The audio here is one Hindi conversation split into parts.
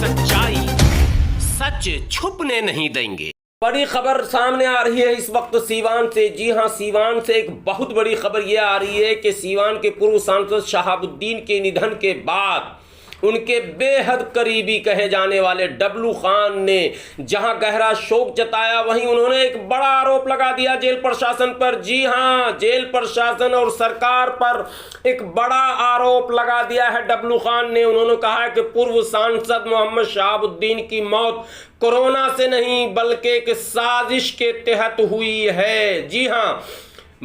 सच्चाई सच छुपने नहीं देंगे। बड़ी खबर सामने आ रही है इस वक्त सीवान से। जी हां, सीवान से एक बहुत बड़ी खबर यह आ रही है कि सीवान के पूर्व सांसद शहाबुद्दीन के निधन के बाद उनके बेहद करीबी कहे जाने वाले डब्लू खान ने जहां गहरा शोक जताया, वहीं उन्होंने एक बड़ा आरोप लगा दिया जेल प्रशासन पर। जी हां, जेल प्रशासन और सरकार पर एक बड़ा आरोप लगा दिया है डब्लू खान ने। उन्होंने कहा है कि पूर्व सांसद मोहम्मद शहाबुद्दीन की मौत कोरोना से नहीं बल्कि एक साजिश के तहत हुई है। जी हां,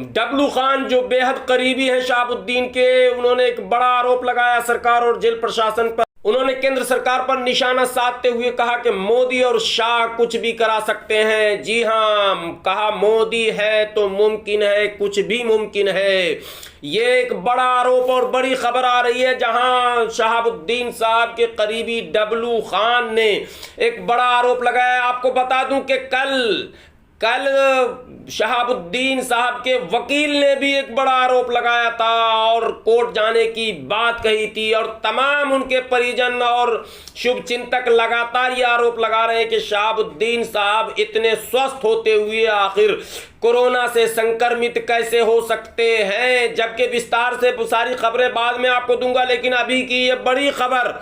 डब्लू खान जो बेहद करीबी हैं शहाबुद्दीन के, उन्होंने एक बड़ा आरोप लगाया सरकार और जेल प्रशासन पर। उन्होंने केंद्र सरकार पर निशाना साधते हुए कहा कि मोदी और शाह कुछ भी करा सकते हैं। जी हां, कहा मोदी है तो मुमकिन है, कुछ भी मुमकिन है। ये एक बड़ा आरोप और बड़ी खबर आ रही है जहां शहाबुद्दीन साहब के करीबी डब्लू खान ने एक बड़ा आरोप लगाया। आपको बता दूं कि कल शहाबुद्दीन साहब के वकील ने भी एक बड़ा आरोप लगाया था और कोर्ट जाने की बात कही थी, और तमाम उनके परिजन और शुभचिंतक लगातार ये आरोप लगा रहे हैं कि शहाबुद्दीन साहब इतने स्वस्थ होते हुए आखिर कोरोना से संक्रमित कैसे हो सकते हैं। जबकि विस्तार से सारी खबरें बाद में आपको दूंगा, लेकिन अभी की ये बड़ी खबर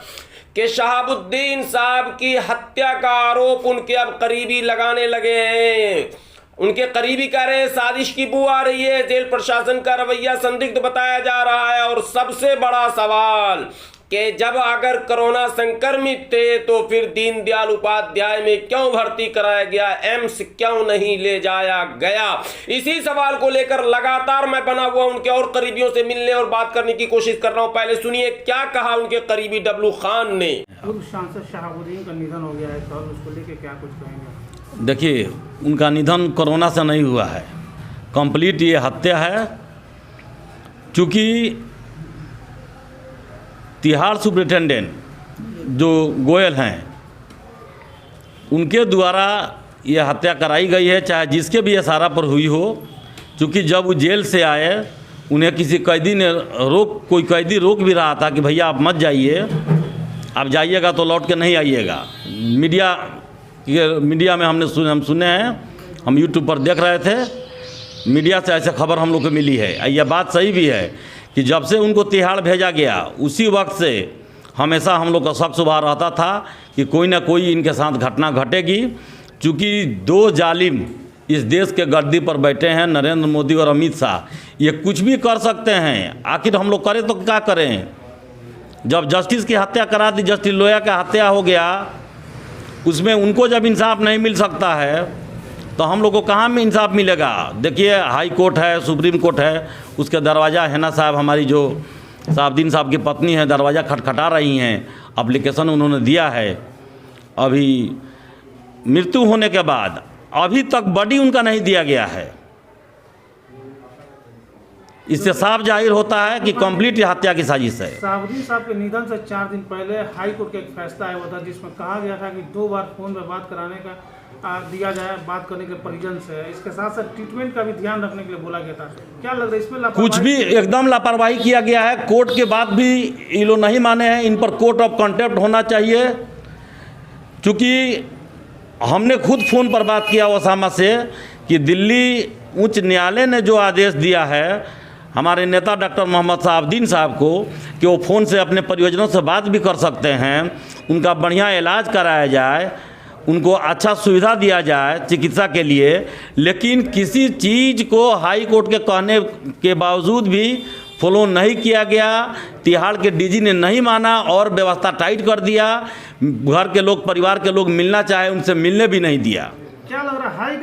कि शहाबुद्दीन साहब की हत्या का आरोप उनके अब करीबी लगाने लगे हैं। उनके करीबी कह रहे हैं साजिश की बू आ रही है। जेल प्रशासन का रवैया संदिग्ध बताया जा रहा है। और सबसे बड़ा सवाल कि जब अगर कोरोना संक्रमित थे तो फिर दीनदयाल उपाध्याय में क्यों भर्ती कराया गया, एम्स क्यों नहीं ले जाया गया। इसी सवाल को लेकर लगातार मैं बना हुआ उनके और करीबियों से मिलने और बात करने की कोशिश कर रहा हूं। पहले सुनिए क्या कहा उनके करीबी डब्लू खान ने। पूर्व सांसद शहाबुद्दीन का निधन हो गया है तो उसको लेकर क्या कुछ कहेंगे? देखिए, उनका निधन कोरोना से नहीं हुआ है, कंप्लीट ये हत्या है। चूँकि तिहाड़ सुप्रिटेंडेंट जो गोयल हैं उनके द्वारा ये हत्या कराई गई है, चाहे जिसके भी इशारा पर हुई हो। क्योंकि जब वो जेल से आए उन्हें किसी कैदी ने कोई कैदी रोक भी रहा था कि भैया आप मत जाइए, आप जाइएगा तो लौट के नहीं आइएगा। मीडिया में हम सुने हैं, हम यूट्यूब पर देख रहे थे, मीडिया से ऐसे खबर हम लोग को मिली है। यह बात सही भी है कि जब से उनको तिहाड़ भेजा गया उसी वक्त से हमेशा हम लोग का शक शुबा रहता था कि कोई ना कोई इनके साथ घटना घटेगी। चूँकि दो जालिम इस देश के गद्दी पर बैठे हैं, नरेंद्र मोदी और अमित शाह, ये कुछ भी कर सकते हैं। आखिर हम लोग करें तो क्या करें। जब जस्टिस की हत्या करा दी, जस्टिस लोया का हत्या हो गया, उसमें उनको जब इंसाफ नहीं मिल सकता है तो हम लोग को कहाँ में इंसाफ मिलेगा। देखिए, हाई कोर्ट है, सुप्रीम कोर्ट है, उसके दरवाज़ा हैना साहब, हमारी जो शहाबुद्दीन साहब की पत्नी है, दरवाज़ा खटखटा रही हैं। एप्लीकेशन उन्होंने दिया है, अभी मृत्यु होने के बाद अभी तक बॉडी उनका नहीं दिया गया है। इससे साफ जाहिर होता है कि कंप्लीट हत्या की साजिश है। शहाबुद्दीन साहब के निधन से 4 दिन पहले हाई कोर्ट का एक फैसला आया हुआ था जिसमें कहा गया था कि 2 बार फोन पर बात कराने का दिया जाए, बात करने के परिजन से। इसके साथ साथ ट्रीटमेंट का भी ध्यान रखने के लिए बोला गया था। क्या लग रहा है इसमें कुछ भी एकदम लापरवाही किया गया है। कोर्ट के बाद भी ये लोग नहीं माने हैं। इन पर कोर्ट ऑफ कंटेम्प्ट होना चाहिए। क्योंकि हमने खुद फ़ोन पर बात किया ओसामा से कि दिल्ली उच्च न्यायालय ने जो आदेश दिया है हमारे नेता डॉक्टर मोहम्मद शहाबुद्दीन साहब को कि वो फ़ोन से अपने परिजनों से बात भी कर सकते हैं, उनका बढ़िया इलाज कराया जाए, उनको अच्छा सुविधा दिया जाए चिकित्सा के लिए। लेकिन किसी चीज़ को हाई कोर्ट के कहने के बावजूद भी फॉलो नहीं किया गया। तिहाड़ के डीजी ने नहीं माना और व्यवस्था टाइट कर दिया। घर के लोग, परिवार के लोग मिलना चाहे, उनसे मिलने भी नहीं दिया। क्या लग रहा है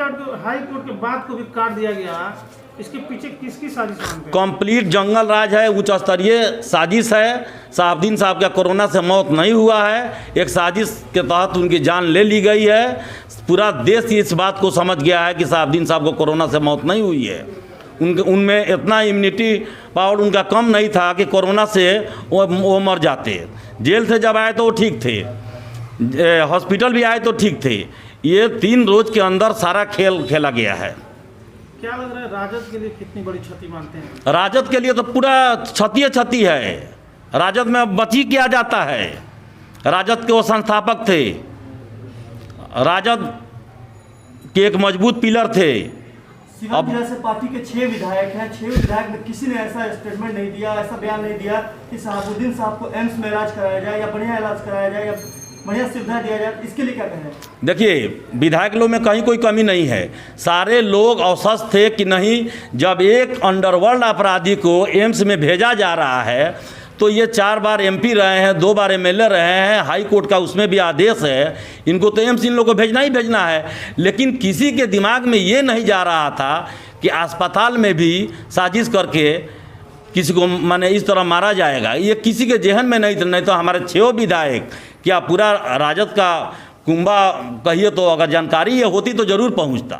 हाई कोर्ट के बाद को भी काट दिया गया, इसके पीछे किसकी साजिश मानते हैं? कंप्लीट जंगल राज है, उच्च स्तरीय साजिश है। शहाबुद्दीन साहब का कोरोना से मौत नहीं हुआ है, एक साजिश के तहत उनकी जान ले ली गई है। पूरा देश इस बात को समझ गया है कि शहाबुद्दीन साहब को कोरोना से मौत नहीं हुई है। उनमें इतना इम्यूनिटी पावर उनका कम नहीं था कि कोरोना से वो मर जाते। जेल से जब आए तो वो ठीक थे, हॉस्पिटल भी आए तो ठीक थे। ये 3 रोज के अंदर सारा खेल खेला गया है। क्या लग रहा है राजद के लिए कितनी बड़ी क्षति मानते हैं? राजद के लिए तो पूरा क्षति है। राजद में बची किया जाता है। राजद के वो संस्थापक थे, राजद के एक मजबूत पिलर थे। अब जैसे पार्टी के 6 विधायक हैं, 6 विधायक में किसी ने ऐसा स्टेटमेंट नहीं दिया, ऐसा बयान नहीं दिया कि शहाबुद्दीन साहब को एम्स में इलाज कराया जाए या बढ़िया इलाज कराया जाए या बढ़िया सुविधा दिया जाए, इसके लिए क्या कहें? देखिए, विधायक लोग में कहीं कोई कमी नहीं है, सारे लोग अवसर थे कि नहीं, जब एक अंडरवर्ल्ड अपराधी को एम्स में भेजा जा रहा है तो ये 4 बार एमपी रहे हैं, 2 बार एमएलए रहे हैं, हाई कोर्ट का उसमें भी आदेश है, इनको तो एम्स इन लोगों को भेजना ही भेजना है। लेकिन किसी के दिमाग में ये नहीं जा रहा था कि अस्पताल में भी साजिश करके किसी को माने इस तरह मारा जाएगा, ये किसी के जहन में नहीं तो हमारे 6 विधायक क्या पूरा राजद का कुंभा कहिए तो अगर जानकारी ये होती तो ज़रूर पहुंचता।